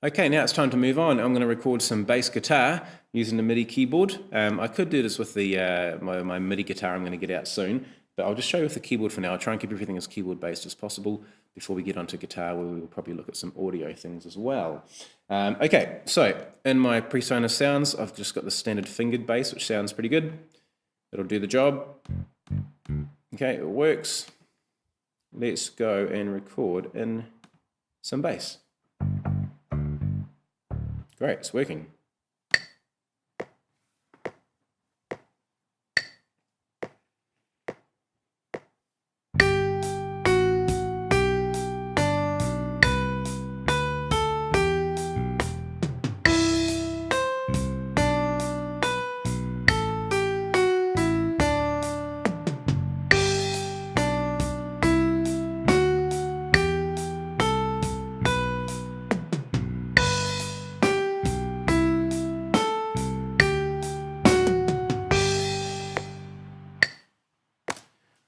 Okay, now it's time to move on. I'm going to record some bass guitar using the MIDI keyboard. I could do this with the my MIDI guitar I'm going to get out soon, but I'll just show you with the keyboard for now. I'll try and keep everything as keyboard based as possible before we get onto guitar, where we will probably look at some audio things as well. Okay, so in my PreSonus sounds, I've just got the standard fingered bass, which sounds pretty good. It'll do the job. Okay, it works. Let's go and record in some bass. Great, it's working.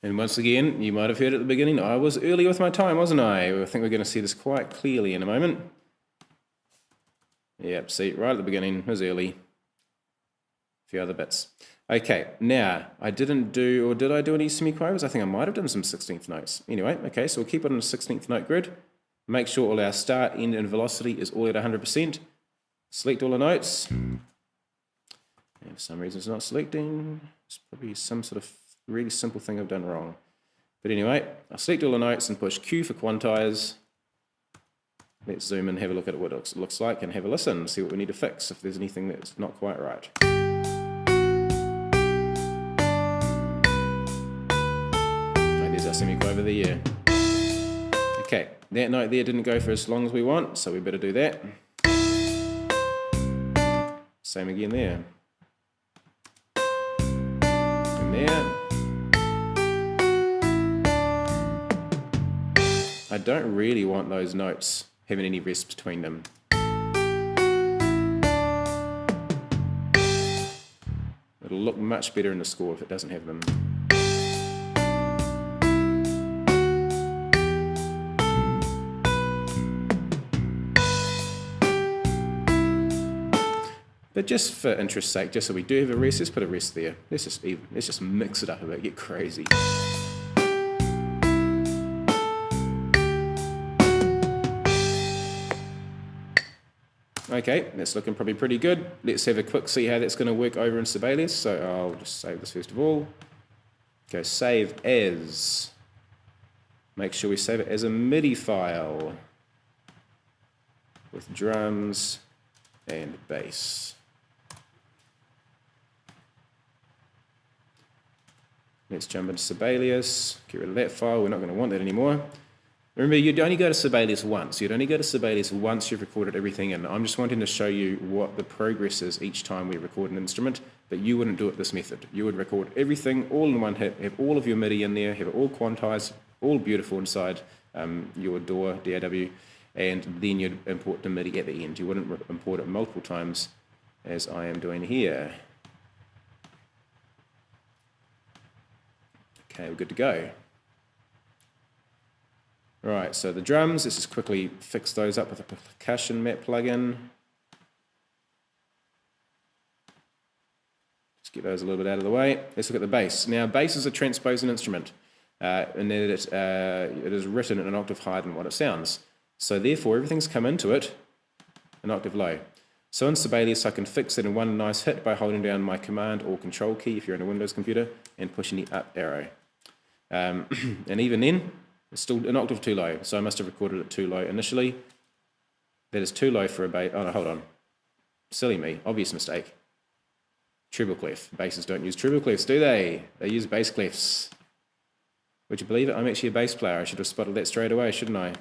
And once again, you might have heard at the beginning, I was early with my time, wasn't I? I think we're going to see this quite clearly in a moment. Yep, see, right at the beginning, it was early. A few other bits. Okay, now, I didn't do, or did I do any semiquavers? I think I might have done some 16th notes. Anyway, okay, so we'll keep it on a 16th note grid. Make sure all our start, end, and velocity is all at 100%. Select all the notes. And for some reason it's not selecting. It's probably some sort of really simple thing I've done wrong. But anyway, I'll select all the notes and push Q for quantize. Let's zoom in, have a look at what it looks like, and have a listen, see what we need to fix if there's anything that's not quite right. And there's our semiquaver there. Okay, that note there didn't go for as long as we want, so we better do that. Same again there. And there. I don't really want those notes having any rest between them. It'll look much better in the score if it doesn't have them. But just for interest's sake, just so we do have a rest, let's put a rest there. Let's just mix it up a bit, get crazy. Okay, that's looking probably pretty good. Let's have a quick see how that's going to work over in Sibelius. So I'll just save this first of all. Go save as. Make sure we save it as a MIDI file with drums and bass. Let's jump into Sibelius. Get rid of that file. We're not going to want that anymore. Remember, you'd only go to Sibelius once. You'd only go to Sibelius once you've recorded everything in. I'm just wanting to show you what the progress is each time we record an instrument, but you wouldn't do it this method. You would record everything all in one hit, have all of your MIDI in there, have it all quantized, all beautiful inside your DAW, and then you'd import the MIDI at the end. You wouldn't import it multiple times, as I am doing here. Okay, we're good to go. Right, so the drums, let's just quickly fix those up with a percussion map plugin. Just get those a little bit out of the way. Let's look at the bass. Now, bass is a transposing instrument, in that it is written an octave higher than what it sounds. So therefore, everything's come into it an octave low. So in Sibelius, I can fix it in one nice hit by holding down my Command or Control key if you're in a Windows computer and pushing the up arrow. And even then, it's still an octave too low, so I must have recorded it too low initially. That is too low for a bass. Oh no, hold on. Silly me, obvious mistake. Treble clef. Basses don't use treble clefs, do they? They use bass clefs. Would you believe it? I'm actually a bass player. I should have spotted that straight away, shouldn't I?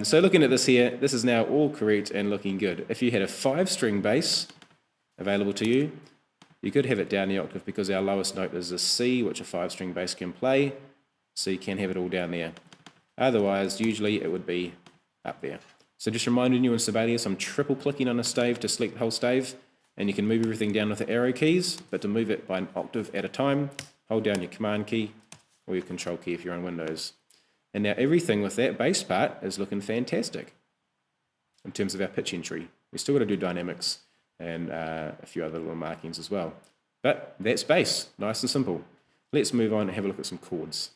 So looking at this here, this is now all correct and looking good. If you had a 5-string bass available to you, you could have it down the octave because our lowest note is a C, which a 5-string bass can play. So you can have it all down there. Otherwise, usually it would be up there. So just reminding you in Sibelius, I'm triple clicking on a stave to select the whole stave, and you can move everything down with the arrow keys, but to move it by an octave at a time, hold down your Command key or your Control key if you're on Windows. And now everything with that bass part is looking fantastic. in terms of our pitch entry. We've still got to do dynamics and a few other little markings as well. But that's bass, nice and simple. Let's move on and have a look at some chords.